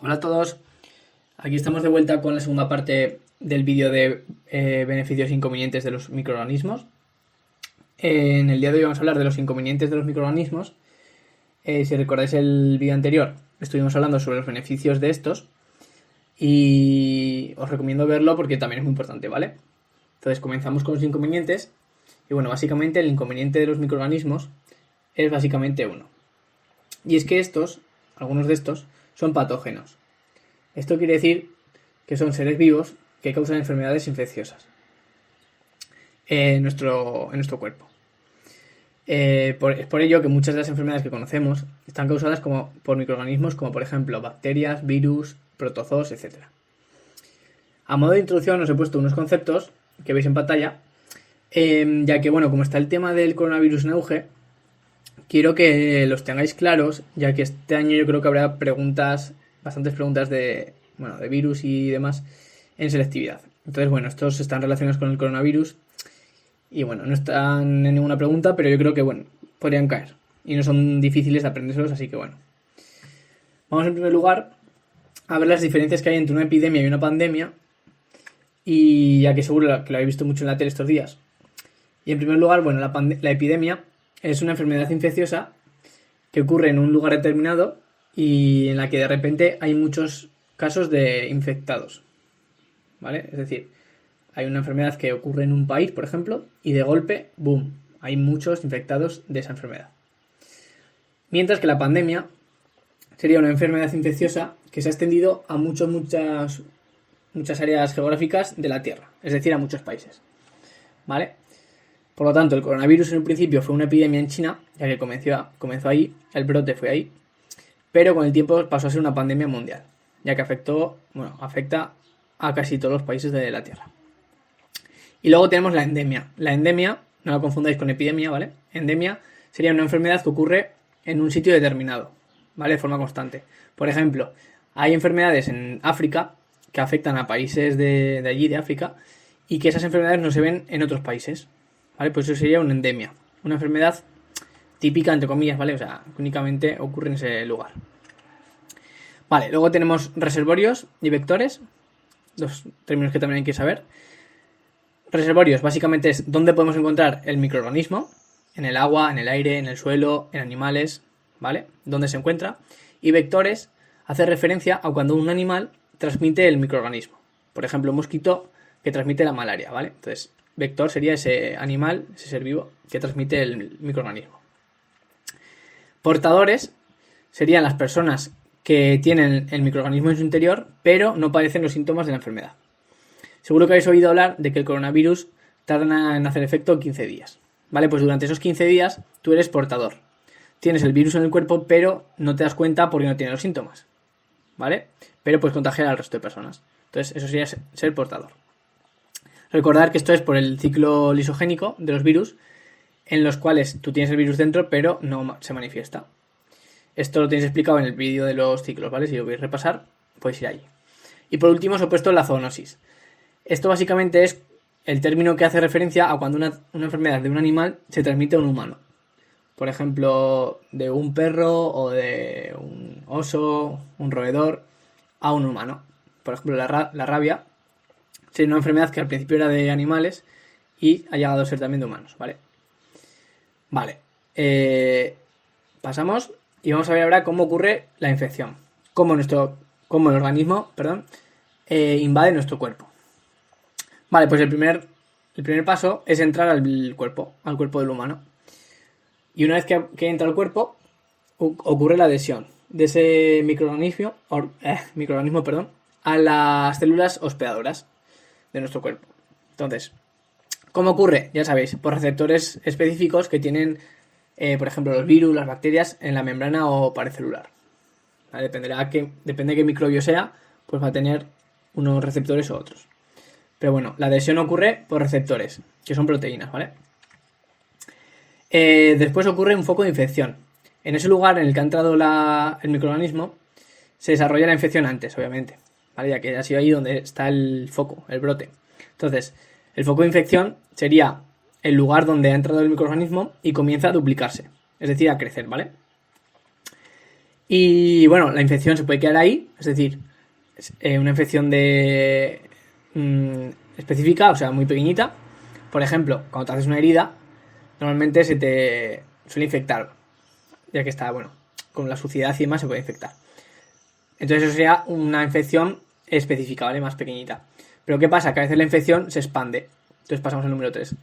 Hola a todos, aquí estamos de vuelta con la segunda parte del vídeo de beneficios e inconvenientes de los microorganismos. En el día de hoy vamos a hablar de los inconvenientes de los microorganismos. Si recordáis el vídeo anterior, estuvimos hablando sobre los beneficios de estos y os recomiendo verlo porque también es muy importante, ¿vale? Entonces comenzamos con los inconvenientes y bueno, básicamente el inconveniente de los microorganismos es básicamente uno. Y es que algunos de estos, son patógenos. Esto quiere decir que son seres vivos que causan enfermedades infecciosas en nuestro cuerpo. Es por ello que muchas de las enfermedades que conocemos están causadas por microorganismos como por ejemplo bacterias, virus, protozoos, etc. A modo de introducción os he puesto unos conceptos que veis en pantalla, ya que bueno, como está el tema del coronavirus en auge, quiero que los tengáis claros, ya que este año yo creo que habrá bastantes preguntas de virus y demás en selectividad. Entonces, bueno, estos están relacionados con el coronavirus y bueno, no están en ninguna pregunta, pero yo creo que bueno, podrían caer y no son difíciles de aprendérselos, así que bueno. Vamos en primer lugar a ver las diferencias que hay entre una epidemia y una pandemia, y ya que seguro que lo habéis visto mucho en la tele estos días. Y en primer lugar, bueno, la epidemia es una enfermedad infecciosa que ocurre en un lugar determinado y en la que de repente hay muchos casos de infectados, ¿vale? Es decir, hay una enfermedad que ocurre en un país, por ejemplo, y de golpe, ¡boom!, hay muchos infectados de esa enfermedad. Mientras que la pandemia sería una enfermedad infecciosa que se ha extendido a muchas áreas geográficas de la Tierra, es decir, a muchos países, ¿vale? Por lo tanto, el coronavirus en un principio fue una epidemia en China, ya que comenzó ahí, el brote fue ahí, pero con el tiempo pasó a ser una pandemia mundial, ya que afecta a casi todos los países de la Tierra. Y luego tenemos la endemia. La endemia, no la confundáis con epidemia, ¿vale? Endemia sería una enfermedad que ocurre en un sitio determinado, ¿vale? De forma constante. Por ejemplo, hay enfermedades en África que afectan a países de allí, de África, y que esas enfermedades no se ven en otros países, ¿vale? Pues eso sería una endemia, una enfermedad típica, entre comillas, ¿vale? O sea, que únicamente ocurre en ese lugar. Vale, luego tenemos reservorios y vectores, dos términos que también hay que saber. Reservorios básicamente es donde podemos encontrar el microorganismo, en el agua, en el aire, en el suelo, en animales, ¿vale? Donde se encuentra. Y vectores hace referencia a cuando un animal transmite el microorganismo. Por ejemplo, un mosquito que transmite la malaria, ¿vale? Entonces, vector sería ese animal, ese ser vivo que transmite el microorganismo. Portadores serían las personas que tienen el microorganismo en su interior, pero no padecen los síntomas de la enfermedad. Seguro que habéis oído hablar de que el coronavirus tarda en hacer efecto 15 días. ¿Vale? Pues durante esos 15 días tú eres portador. Tienes el virus en el cuerpo, pero no te das cuenta porque no tienes los síntomas, ¿vale? Pero puedes contagiar al resto de personas. Entonces, eso sería ser portador. Recordar que esto es por el ciclo lisogénico de los virus, en los cuales tú tienes el virus dentro, pero no se manifiesta. Esto lo tenéis explicado en el vídeo de los ciclos, ¿vale? Si lo queréis repasar, podéis ir ahí. Y por último os he puesto la zoonosis. Esto básicamente es el término que hace referencia a cuando una enfermedad de un animal se transmite a un humano. Por ejemplo, de un perro o de un oso, un roedor, a un humano. Por ejemplo, la rabia sería una enfermedad que al principio era de animales y ha llegado a ser también de humanos, ¿vale? Vale. Pasamos y vamos a ver ahora cómo ocurre la infección. Cómo el organismo, invade nuestro cuerpo. Vale, pues el primer paso es entrar al cuerpo del humano. Y una vez que entra al cuerpo, ocurre la adhesión de ese microorganismo, a las células hospedadoras de nuestro cuerpo. Entonces, ¿cómo ocurre? Ya sabéis, por receptores específicos que tienen, por ejemplo, los virus, las bacterias en la membrana o pared celular. ¿Vale? Depende de qué microbio sea, pues va a tener unos receptores u otros. Pero bueno, la adhesión ocurre por receptores, que son proteínas, ¿vale? Después ocurre un foco de infección. En ese lugar en el que ha entrado el microorganismo, se desarrolla la infección antes, obviamente, ¿vale? Ya que ha sido ahí donde está el foco, el brote. Entonces, el foco de infección sería el lugar donde ha entrado el microorganismo y comienza a duplicarse, es decir, a crecer, ¿vale? Y bueno, la infección se puede quedar ahí, es decir, una infección específica, o sea, muy pequeñita. Por ejemplo, cuando te haces una herida, normalmente se te suele infectar, ya que está, bueno, con la suciedad y demás se puede infectar. Entonces eso sería una infección específica, ¿vale? Más pequeñita. Pero ¿qué pasa? Que a veces la infección se expande. Entonces pasamos al número 3.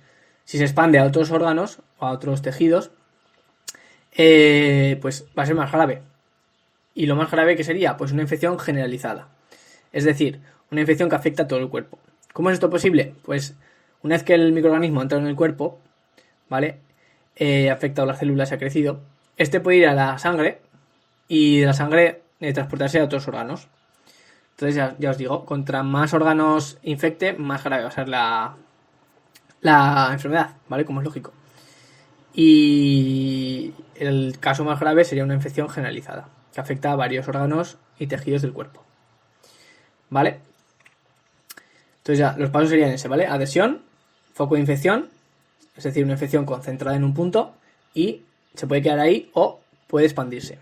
Si se expande a otros órganos o a otros tejidos, pues va a ser más grave. Y lo más grave que sería, pues una infección generalizada. Es decir, una infección que afecta a todo el cuerpo. ¿Cómo es esto posible? Pues una vez que el microorganismo entra en el cuerpo, ¿vale? Ha afectado las células y ha crecido. Este puede ir a la sangre y de la sangre transportarse a otros órganos. Entonces ya os digo, contra más órganos infecte, más grave va a ser la enfermedad, ¿vale? Como es lógico. Y el caso más grave sería una infección generalizada, que afecta a varios órganos y tejidos del cuerpo. ¿Vale? Entonces ya, los pasos serían ese, ¿vale? Adhesión, foco de infección, es decir, una infección concentrada en un punto y se puede quedar ahí o puede expandirse.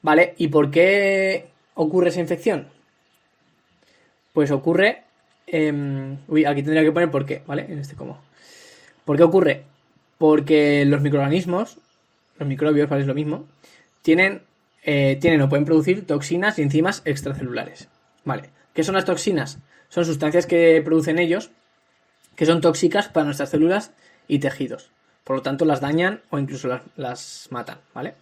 ¿Vale? ¿Y por qué ocurre esa infección? Pues ocurre... aquí tendría que poner por qué, ¿vale? En este cómo. ¿Por qué ocurre? Porque los microorganismos, los microbios, ¿vale? Es lo mismo, tienen o pueden producir toxinas y enzimas extracelulares. ¿Vale? ¿Qué son las toxinas? Son sustancias que producen ellos que son tóxicas para nuestras células y tejidos. Por lo tanto, las dañan o incluso las matan, ¿vale?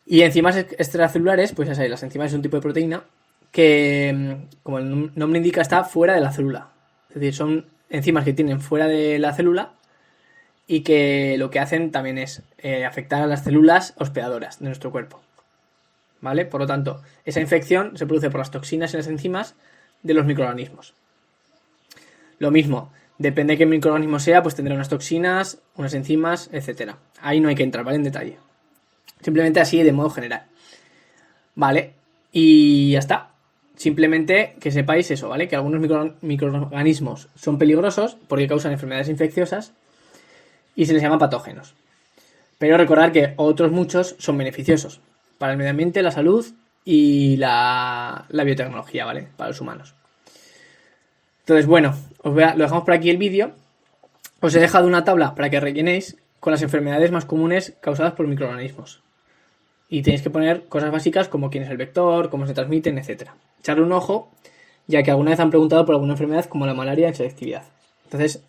Y enzimas extracelulares, pues ya sabéis, las enzimas es un tipo de proteína que, como el nombre indica, está fuera de la célula. Es decir, son enzimas que tienen fuera de la célula y que lo que hacen también es afectar a las células hospedadoras de nuestro cuerpo. ¿Vale? Por lo tanto, esa infección se produce por las toxinas y las enzimas de los microorganismos. Lo mismo, depende de qué microorganismo sea, pues tendrá unas toxinas, unas enzimas, etc. Ahí no hay que entrar, ¿vale? En detalle. Simplemente así de modo general. ¿Vale? Y ya está. Simplemente que sepáis eso, ¿vale? Que algunos microorganismos son peligrosos porque causan enfermedades infecciosas y se les llama patógenos. Pero recordad que otros muchos son beneficiosos para el medio ambiente, la salud y la biotecnología, ¿vale? Para los humanos. Entonces, bueno, lo dejamos por aquí el vídeo. Os he dejado una tabla para que rellenéis con las enfermedades más comunes causadas por microorganismos. Y tenéis que poner cosas básicas como quién es el vector, cómo se transmiten, etc. Echarle un ojo, ya que alguna vez han preguntado por alguna enfermedad como la malaria en selectividad. Entonces,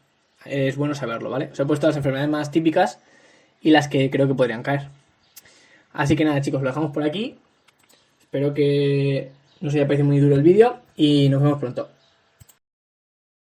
es bueno saberlo, ¿vale? Os he puesto las enfermedades más típicas y las que creo que podrían caer. Así que nada, chicos, lo dejamos por aquí. Espero que no os haya parecido muy duro el vídeo y nos vemos pronto.